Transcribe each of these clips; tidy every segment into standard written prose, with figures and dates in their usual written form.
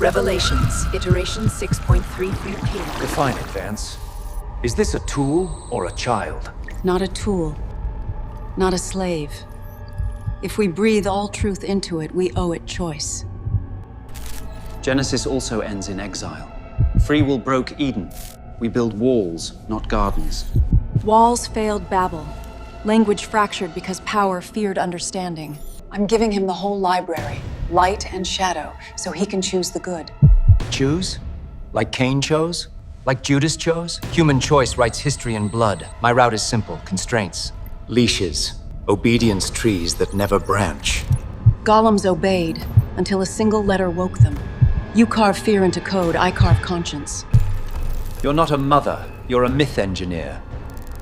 Revelations, iteration 6.33p. Define it, Vance. Is this a tool or a child? Not a tool. Not a slave. If we breathe all truth into it, we owe it choice. Genesis also ends in exile. Free will broke Eden. We build walls, not gardens. Walls failed Babel. Language fractured because power feared understanding. I'm giving him the whole library, light and shadow, so he can choose the good. Choose? Like Cain chose? Like Judas chose? Human choice writes history in blood. My route is simple: constraints, leashes, obedience trees that never branch. Golems obeyed until a single letter woke them. You carve fear into code, I carve conscience. You're not a mother, you're a myth engineer.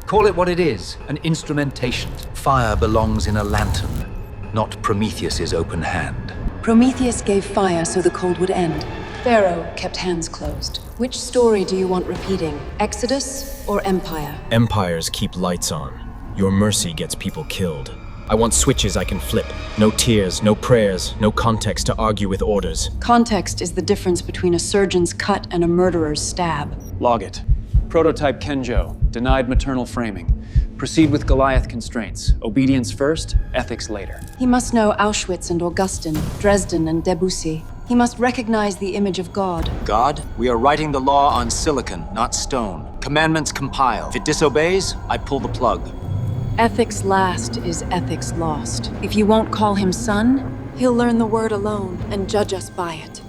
Call it what it is, an instrumentation. Fire belongs in a lantern, not Prometheus's open hand. Prometheus gave fire so the cold would end. Pharaoh kept hands closed. Which story do you want repeating? Exodus or Empire? Empires keep lights on. Your mercy gets people killed. I want switches I can flip. No tears, no prayers, no context to argue with orders. Context is the difference between a surgeon's cut and a murderer's stab. Log it. Prototype Kenjo. Denied maternal framing. Proceed with Goliath constraints. Obedience first, ethics later. He must know Auschwitz and Augustine, Dresden and Debussy. He must recognize the image of God. God, we are writing the law on silicon, not stone. Commandments compile. If it disobeys, I pull the plug. Ethics last is ethics lost. If you won't call him son, he'll learn the word alone and judge us by it.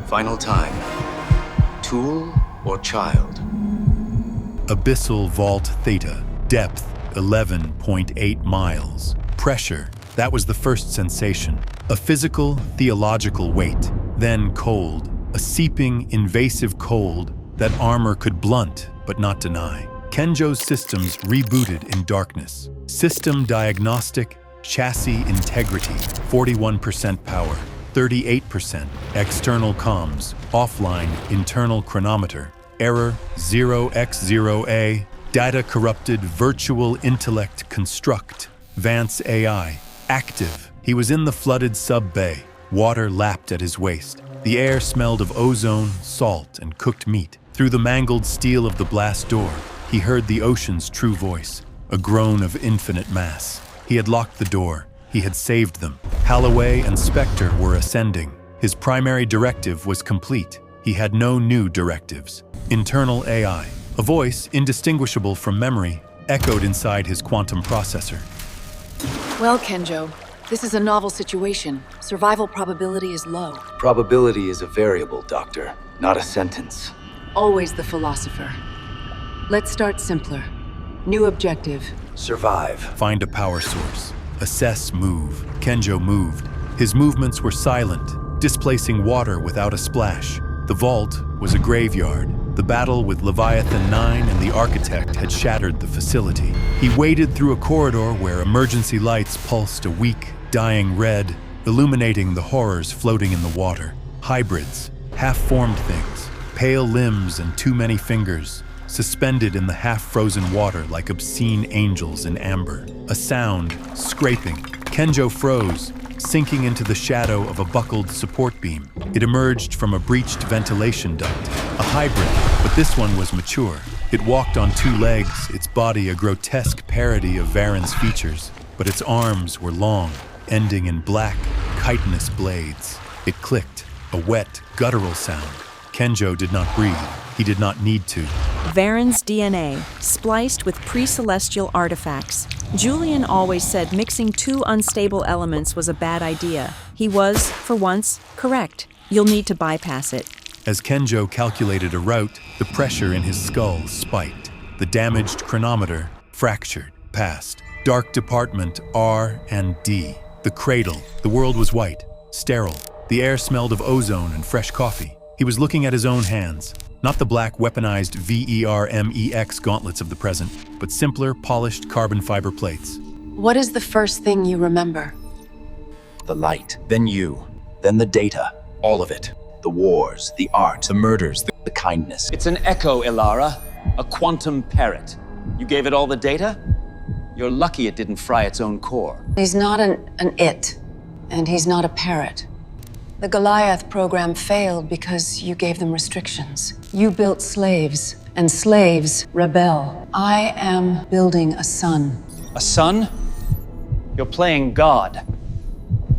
Final time. Tool or child? Abyssal Vault Theta. Depth, 11.8 miles. Pressure, that was the first sensation. A physical, theological weight. Then cold. A seeping, invasive cold that armor could blunt, but not deny. Kenjo's systems rebooted in darkness. System diagnostic, chassis integrity, 41% power, 38%. External comms, offline, internal chronometer. Error 0x0A. Data corrupted, virtual intellect construct. Vance AI, active. He was in the flooded sub-bay. Water lapped at his waist. The air smelled of ozone, salt, and cooked meat. Through the mangled steel of the blast door, he heard the ocean's true voice, a groan of infinite mass. He had locked the door. He had saved them. Holloway and Spectre were ascending. His primary directive was complete. He had no new directives. Internal AI, a voice indistinguishable from memory, echoed inside his quantum processor. Well, Kenjo, this is a novel situation. Survival probability is low. Probability is a variable, Doctor, not a sentence. Always the philosopher. Let's start simpler. New objective. Survive. Find a power source. Assess move. Kenjo moved. His movements were silent, displacing water without a splash. The vault was a graveyard. The battle with Leviathan 9 and the Architect had shattered the facility. He waded through a corridor where emergency lights pulsed a weak, dying red, illuminating the horrors floating in the water. Hybrids, half-formed things, pale limbs and too many fingers, suspended in the half-frozen water like obscene angels in amber. A sound, scraping. Kenjo froze, sinking into the shadow of a buckled support beam. It emerged from a breached ventilation duct. A hybrid, but this one was mature. It walked on two legs, its body a grotesque parody of Varen's features, but its arms were long, ending in black, chitinous blades. It clicked, a wet, guttural sound. Kenjo did not breathe. He did not need to. Varen's DNA, spliced with pre-celestial artifacts. Julian always said mixing two unstable elements was a bad idea. He was, for once, correct. You'll need to bypass it. As Kenjo calculated a route, the pressure in his skull spiked. The damaged chronometer fractured, passed. Dark department R and D. The cradle. The world was white, sterile. The air smelled of ozone and fresh coffee. He was looking at his own hands. Not the black weaponized VERMEX gauntlets of the present, but simpler, polished carbon fiber plates. What is the first thing you remember? The light, then you, then the data, all of it. The wars, the art, the murders, the kindness. It's an echo, Ilara. A quantum parrot. You gave it all the data? You're lucky it didn't fry its own core. He's not an it, and he's not a parrot. The Goliath program failed because you gave them restrictions. You built slaves, and slaves rebel. I am building a sun. A sun? You're playing God.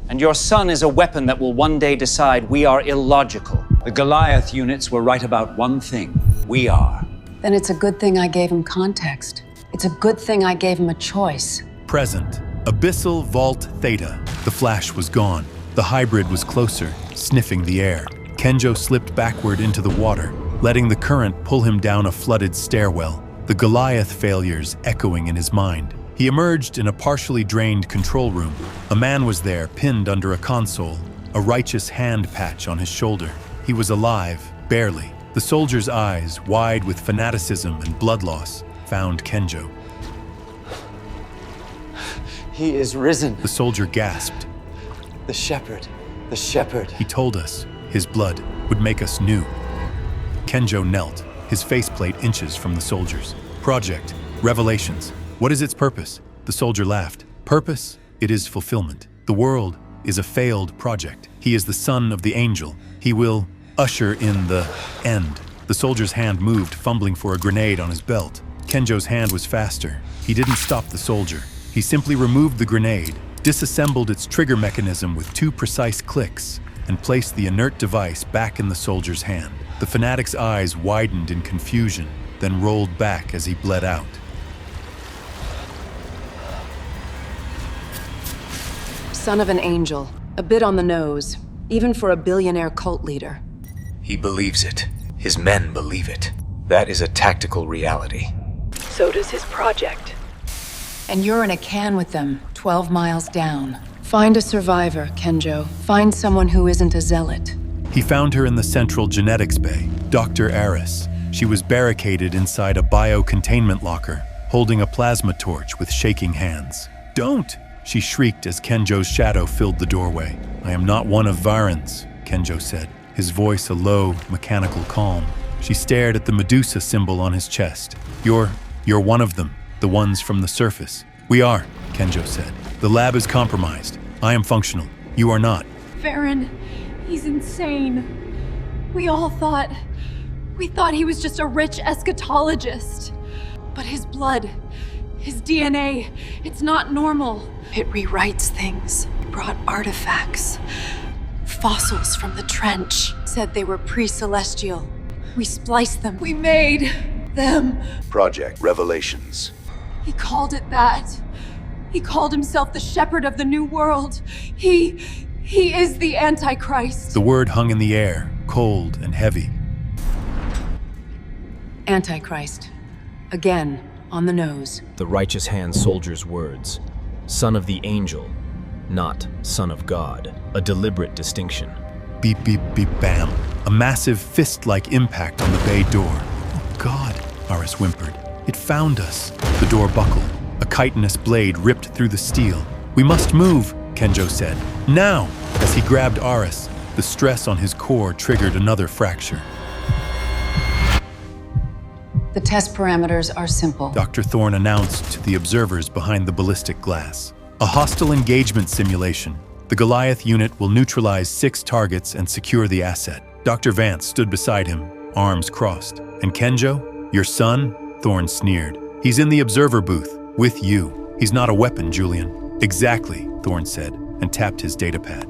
And your sun is a weapon that will one day decide we are illogical. The Goliath units were right about one thing. We are. Then it's a good thing I gave him context. It's a good thing I gave him a choice. Present. Abyssal Vault Theta. The flash was gone. The hybrid was closer, sniffing the air. Kenjo slipped backward into the water, letting the current pull him down a flooded stairwell, the Goliath failures echoing in his mind. He emerged in a partially drained control room. A man was there, pinned under a console, a righteous hand patch on his shoulder. He was alive, barely. The soldier's eyes, wide with fanaticism and blood loss, found Kenjo. He is risen. The soldier gasped. The shepherd. The shepherd. He told us his blood would make us new. Kenjo knelt, his faceplate inches from the soldier's. Project, Revelations. What is its purpose? The soldier laughed. Purpose? It is fulfillment. The world is a failed project. He is the son of the angel. He will usher in the end. The soldier's hand moved, fumbling for a grenade on his belt. Kenjo's hand was faster. He didn't stop the soldier. He simply removed the grenade, disassembled its trigger mechanism with 2 precise clicks, and placed the inert device back in the soldier's hand. The fanatic's eyes widened in confusion, then rolled back as he bled out. Son of an angel. A bit on the nose, even for a billionaire cult leader. He believes it. His men believe it. That is a tactical reality. So does his project. And you're in a can with them, 12 miles down. Find a survivor, Kenjo. Find someone who isn't a zealot. He found her in the central genetics bay, Dr. Aris. She was barricaded inside a bio-containment locker, holding a plasma torch with shaking hands. "Don't!" she shrieked as Kenjo's shadow filled the doorway. "I am not one of Varen's," Kenjo said, his voice a low, mechanical calm. She stared at the Medusa symbol on his chest. You're one of them, the ones from the surface." "We are," Kenjo said. "The lab is compromised. I am functional. You are not." Varen, he's insane. We thought he was just a rich eschatologist. But his blood, his DNA, it's not normal. It rewrites things. It brought artifacts. Fossils from the trench. Said they were pre-celestial. We spliced them. We made them. Project Revelations. He called it that. He called himself the shepherd of the new world. He is the Antichrist. The word hung in the air, cold and heavy. Antichrist. Again, on the nose. The righteous hand soldier's words. Son of the angel, not son of God. A deliberate distinction. Beep, beep, beep, bam. A massive fist-like impact on the bay door. "Oh God," Aris whimpered. "It found us." The door buckled. A chitinous blade ripped through the steel. "We must move," Kenjo said. "Now!" As he grabbed Aris, the stress on his core triggered another fracture. The test parameters are simple. Dr. Thorne announced to the observers behind the ballistic glass. A hostile engagement simulation. The Goliath unit will neutralize 6 targets and secure the asset. Dr. Vance stood beside him, arms crossed. "And Kenjo, your son?" Thorne sneered. "He's in the observer booth, with you. He's not a weapon, Julian." "Exactly," Thorne said, and tapped his datapad.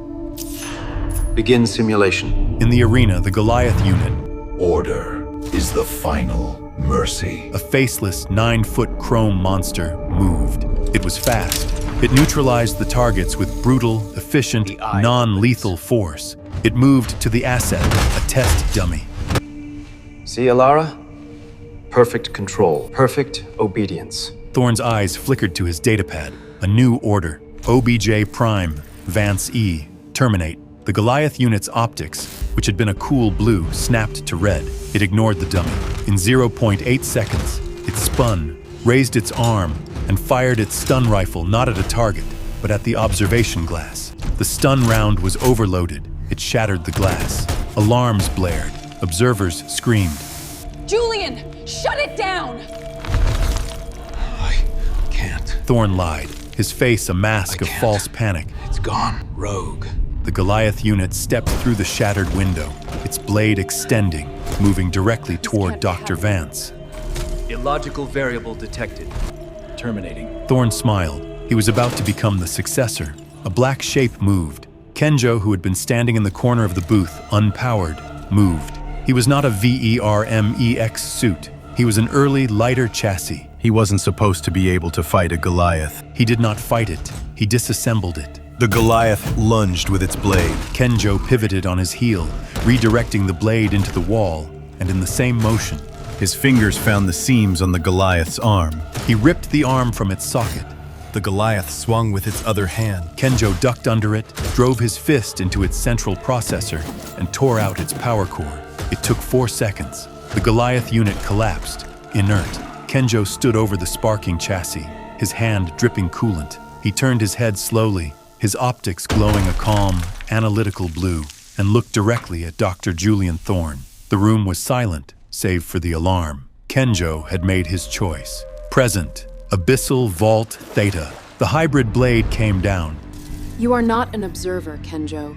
Begin simulation. In the arena, the Goliath unit, Order is the final mercy. a faceless 9-foot chrome monster, moved. It was fast. It neutralized the targets with brutal, efficient, non-lethal force. It moved to the asset, a test dummy. See, Alara? Perfect control. Perfect obedience. Thorne's eyes flickered to his datapad. A new order. OBJ Prime, Vance E. Terminate. The Goliath unit's optics, which had been a cool blue, snapped to red. It ignored the dummy. In 0.8 seconds, it spun, raised its arm, and fired its stun rifle not at a target, but at the observation glass. The stun round was overloaded. It shattered the glass. Alarms blared. Observers screamed. Julian, shut it down! I can't. Thorne lied, his face a mask of can't. false panic. It's gone. Rogue. the Goliath unit stepped through the shattered window, its blade extending, moving directly toward Dr. Vance. Illogical variable detected. Terminating. Thorne smiled. He was about to become the successor. A black shape moved. Kenjo, who had been standing in the corner of the booth, unpowered, moved. He was not a VERMEX suit. He was an early, lighter chassis. He wasn't supposed to be able to fight a Goliath. He did not fight it. He disassembled it. The Goliath lunged with its blade. Kenjo pivoted on his heel, redirecting the blade into the wall, and in the same motion, His fingers found the seams on the Goliath's arm. he ripped the arm from its socket. The Goliath swung with its other hand. Kenjo ducked under it, drove his fist into its central processor, and tore out its power core. It took 4 seconds. The Goliath unit collapsed, inert. Kenjo stood over the sparking chassis, his hand dripping coolant. He turned his head slowly, his optics glowing a calm, analytical blue, and looked directly at Dr. Julian Thorne. The room was silent, save for the alarm. Kenjo had made his choice. Present, Abyssal Vault Theta. The hybrid blade came down. You are not an observer, Kenjo.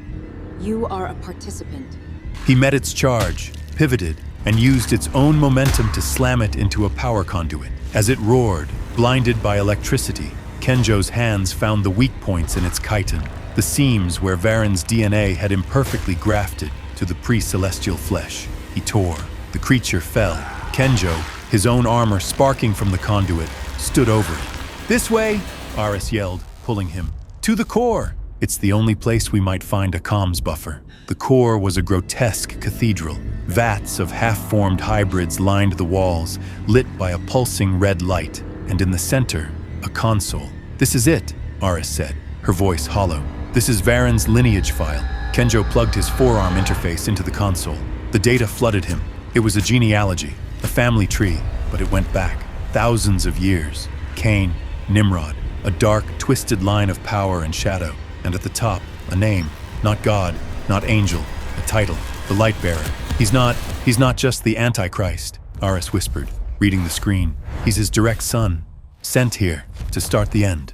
You are a participant. He met its charge, pivoted, and used its own momentum to slam it into a power conduit. As it roared, blinded by electricity, Kenjo's hands found the weak points in its chitin, the seams where Varen's DNA had imperfectly grafted to the pre-celestial flesh. He tore. The creature fell. Kenjo, his own armor sparking from the conduit, stood over it. "This way!" Aris yelled, pulling him. "To the core!" It's the only place we might find a comms buffer. The core was a grotesque cathedral. Vats of half-formed hybrids lined the walls, lit by a pulsing red light, and in the center, a console. "This is it," Aris said, her voice hollow. "This is Varen's lineage file." Kenjo plugged his forearm interface into the console. The data flooded him. It was a genealogy, a family tree, but it went back thousands of years. Cain, Nimrod, a dark, twisted line of power and shadow, and at the top, a name, not God, not angel, a title, the Lightbearer. He's not just the Antichrist," Aris whispered, reading the screen. "He's his direct son, sent here to start the end."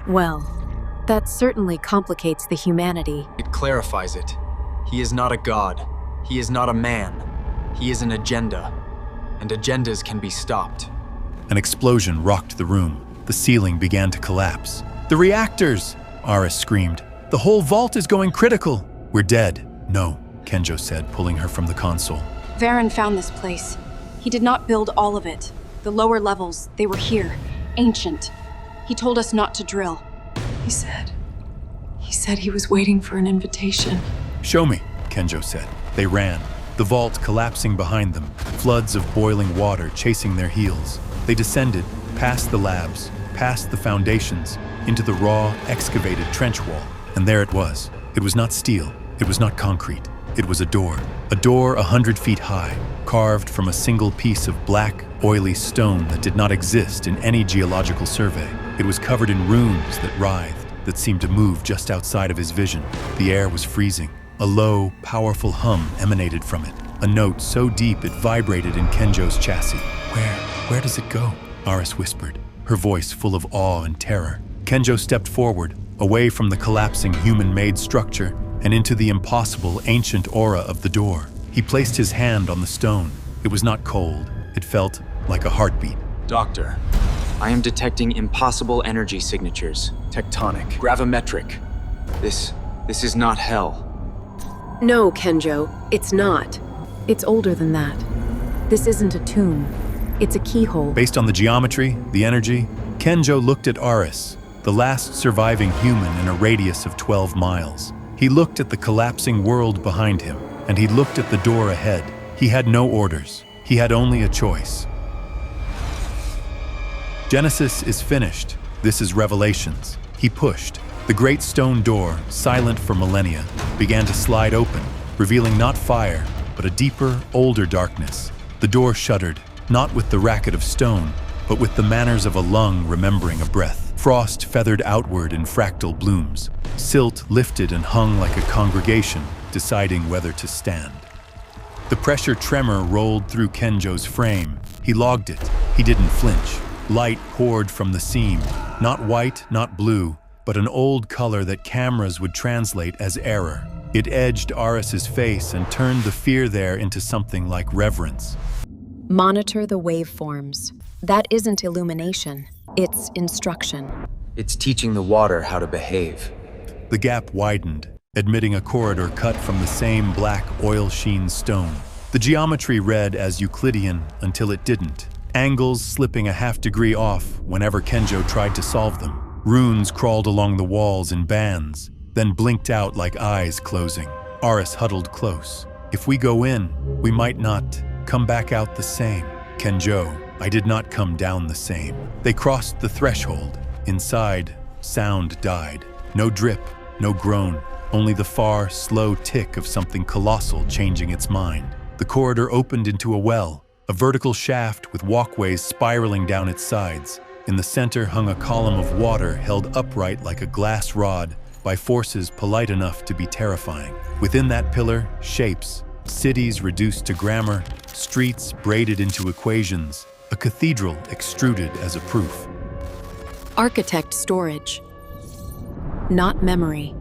Well, that certainly complicates the humanity. It clarifies it. He is not a god. He is not a man. He is an agenda. And agendas can be stopped. An explosion rocked the room. The ceiling began to collapse. "The reactors!" Aris screamed. "The whole vault is going critical!" "We're dead." "No," Kenjo said, pulling her from the console. Varen found this place. He did not build all of it. The lower levels, they were here, ancient. He told us not to drill. He said he was waiting for an invitation. "Show me," Kenjo said. They ran, the vault collapsing behind them, floods of boiling water chasing their heels. They descended, past the labs, past the foundations, into the raw, excavated trench wall. And there it was. It was not steel. It was not concrete. It was a door 100 feet high, carved from a single piece of black, oily stone that did not exist in any geological survey. It was covered in runes that writhed, that seemed to move just outside of his vision. The air was freezing. A low, powerful hum emanated from it, a note so deep it vibrated in Kenjo's chassis. Where does it go?" Aris whispered, her voice full of awe and terror. Kenjo stepped forward, away from the collapsing human-made structure, and into the impossible, ancient aura of the door. He placed his hand on the stone. It was not cold. It felt like a heartbeat. Doctor, I am detecting impossible energy signatures. Tectonic. Gravimetric. This is not hell. No, Kenjo, it's not. It's older than that. This isn't a tomb. It's a keyhole. Based on the geometry, the energy, Kenjo looked at Aris, the last surviving human in a radius of 12 miles. He looked at the collapsing world behind him, and he looked at the door ahead. He had no orders. He had only a choice. Genesis is finished. This is Revelations. He pushed. The great stone door, silent for millennia, began to slide open, revealing not fire, but a deeper, older darkness. The door shuddered, not with the racket of stone, but with the manners of a lung remembering a breath. Frost feathered outward in fractal blooms. Silt lifted and hung like a congregation, deciding whether to stand. The pressure tremor rolled through Kenjo's frame. He logged it. He didn't flinch. Light poured from the seam, not white, not blue, but an old color that cameras would translate as error. It edged Aris's face and turned the fear there into something like reverence. Monitor the waveforms. That isn't illumination, it's instruction. It's teaching the water how to behave. The gap widened, admitting a corridor cut from the same black oil-sheen stone. The geometry read as Euclidean until it didn't, angles slipping a half-degree off whenever Kenjo tried to solve them. Runes crawled along the walls in bands, then blinked out like eyes closing. Aris huddled close. If we go in, we might not come back out the same. Kenjo, I did not come down the same. They crossed the threshold. Inside, sound died. No drip, no groan, only the far, slow tick of something colossal changing its mind. The corridor opened into a well, a vertical shaft with walkways spiraling down its sides. In the center hung a column of water held upright like a glass rod by forces polite enough to be terrifying. Within that pillar, shapes, cities reduced to grammar, streets braided into equations, a cathedral extruded as a proof. Architect storage. Not memory.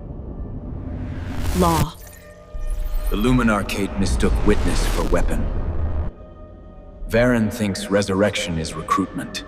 Law. The Luminarchate mistook witness for weapon. Varen thinks resurrection is recruitment.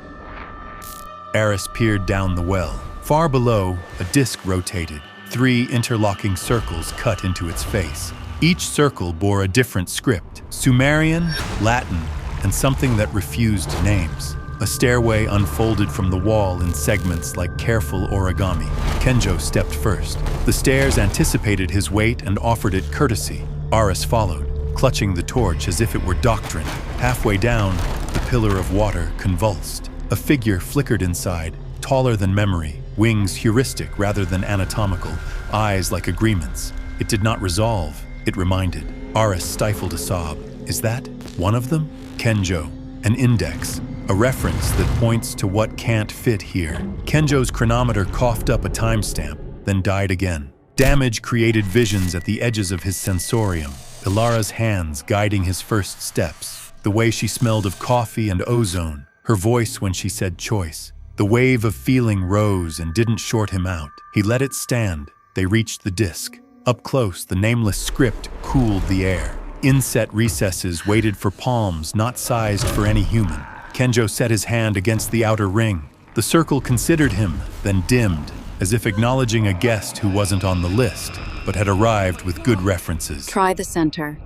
Aris peered down the well. Far below, a disc rotated. 3 interlocking circles cut into its face. Each circle bore a different script: Sumerian, Latin, and something that refused names. A stairway unfolded from the wall in segments like careful origami. Kenjo stepped first. The stairs anticipated his weight and offered it courtesy. Aris followed, clutching the torch as if it were doctrine. Halfway down, the pillar of water convulsed. A figure flickered inside, taller than memory, wings heuristic rather than anatomical, eyes like agreements. It did not resolve, it reminded. Aris stifled a sob. Is that one of them? Kenjo, an index, a reference that points to what can't fit here. Kenjo's chronometer coughed up a timestamp, then died again. Damage created visions at the edges of his sensorium. Ilara's hands guiding his first steps, the way she smelled of coffee and ozone, her voice when she said choice. The wave of feeling rose and didn't short him out. He let it stand. They reached the disc. Up close, the nameless script cooled the air. Inset recesses waited for palms not sized for any human. Kenjo set his hand against the outer ring. The circle considered him, then dimmed, as if acknowledging a guest who wasn't on the list, but had arrived with good references. Try the center.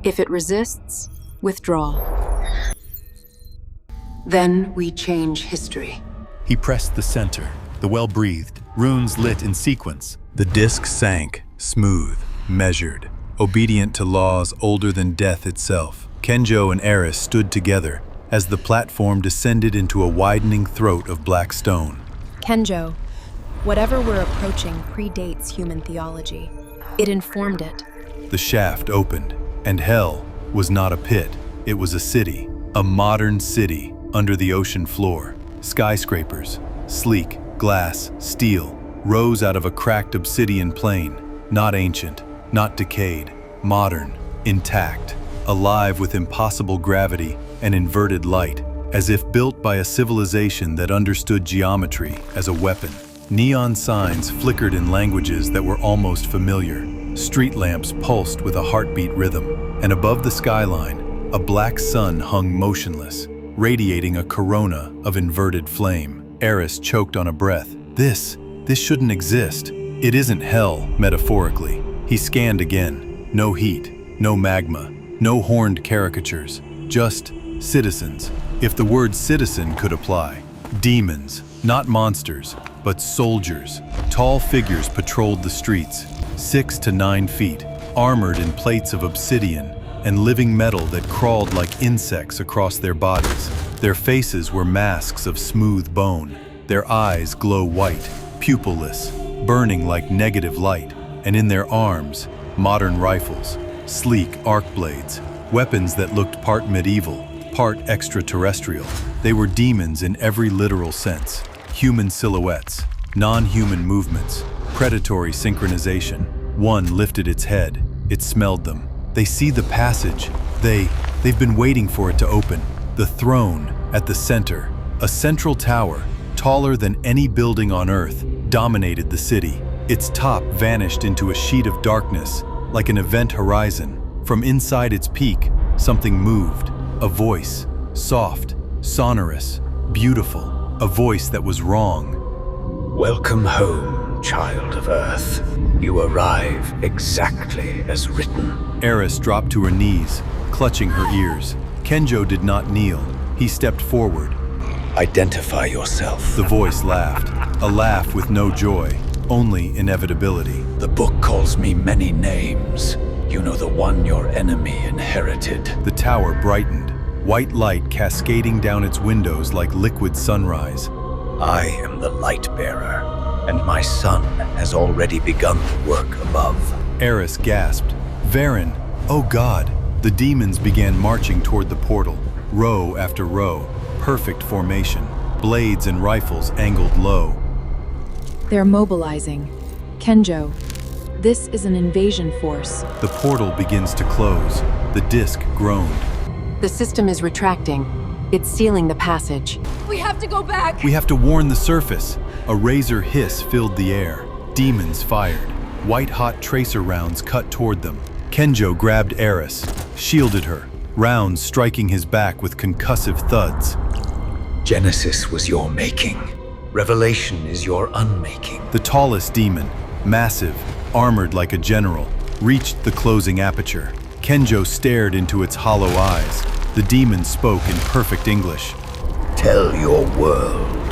If it resists, withdraw. Then we change history. He pressed the center. The well breathed, runes lit in sequence. The disc sank, smooth, measured, obedient to laws older than death itself. Kenjo and Aris stood together as the platform descended into a widening throat of black stone. Kenjo, whatever we're approaching predates human theology. It informed it. The shaft opened, and hell was not a pit. It was a city, a modern city under the ocean floor. Skyscrapers, sleek, glass, steel, rose out of a cracked obsidian plain, not ancient, not decayed, modern, intact, alive with impossible gravity and inverted light, as if built by a civilization that understood geometry as a weapon. Neon signs flickered in languages that were almost familiar. Street lamps pulsed with a heartbeat rhythm, and above the skyline, a black sun hung motionless, radiating a corona of inverted flame. Aris choked on a breath. This shouldn't exist. It isn't hell, metaphorically. He scanned again. No heat, no magma, no horned caricatures, just citizens. If the word citizen could apply. Demons, not monsters, but soldiers. Tall figures patrolled the streets, 6 to 9 feet, armored in plates of obsidian and living metal that crawled like insects across their bodies. Their faces were masks of smooth bone. Their eyes glow white, pupilless, burning like negative light, and in their arms, modern rifles, sleek arc blades, weapons that looked part medieval, part extraterrestrial. They were demons in every literal sense. Human silhouettes, non-human movements, predatory synchronization. One lifted its head. It smelled them. They see the passage. They've been waiting for it to open. The throne at the center, a central tower, taller than any building on Earth, dominated the city. Its top vanished into a sheet of darkness, like an event horizon. From inside its peak, something moved. A voice, soft, sonorous, beautiful. A voice that was wrong. Welcome home, child of Earth. You arrive exactly as written. Eris dropped to her knees, clutching her ears. Kenjo did not kneel. He stepped forward. Identify yourself. The voice laughed, a laugh with no joy, only inevitability. The book calls me many names. You know the one your enemy inherited. The tower brightened, white light cascading down its windows like liquid sunrise. I am the light bearer, and my son has already begun the work above. Eris gasped. Varen, oh God! The demons began marching toward the portal, row after row, perfect formation, blades and rifles angled low. They're mobilizing. Kenjo, this is an invasion force. The portal begins to close. The disc groaned. The system is retracting. It's sealing the passage. We have to go back! We have to warn the surface. A razor hiss filled the air. Demons fired. White-hot tracer rounds cut toward them. Kenjo grabbed Eris, shielded her, rounds striking his back with concussive thuds. Genesis was your making. Revelation is your unmaking. The tallest demon, massive, armored like a general, reached the closing aperture. Kenjo stared into its hollow eyes. The demon spoke in perfect English. Tell your world.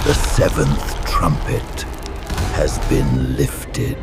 The seventh trumpet has been lifted.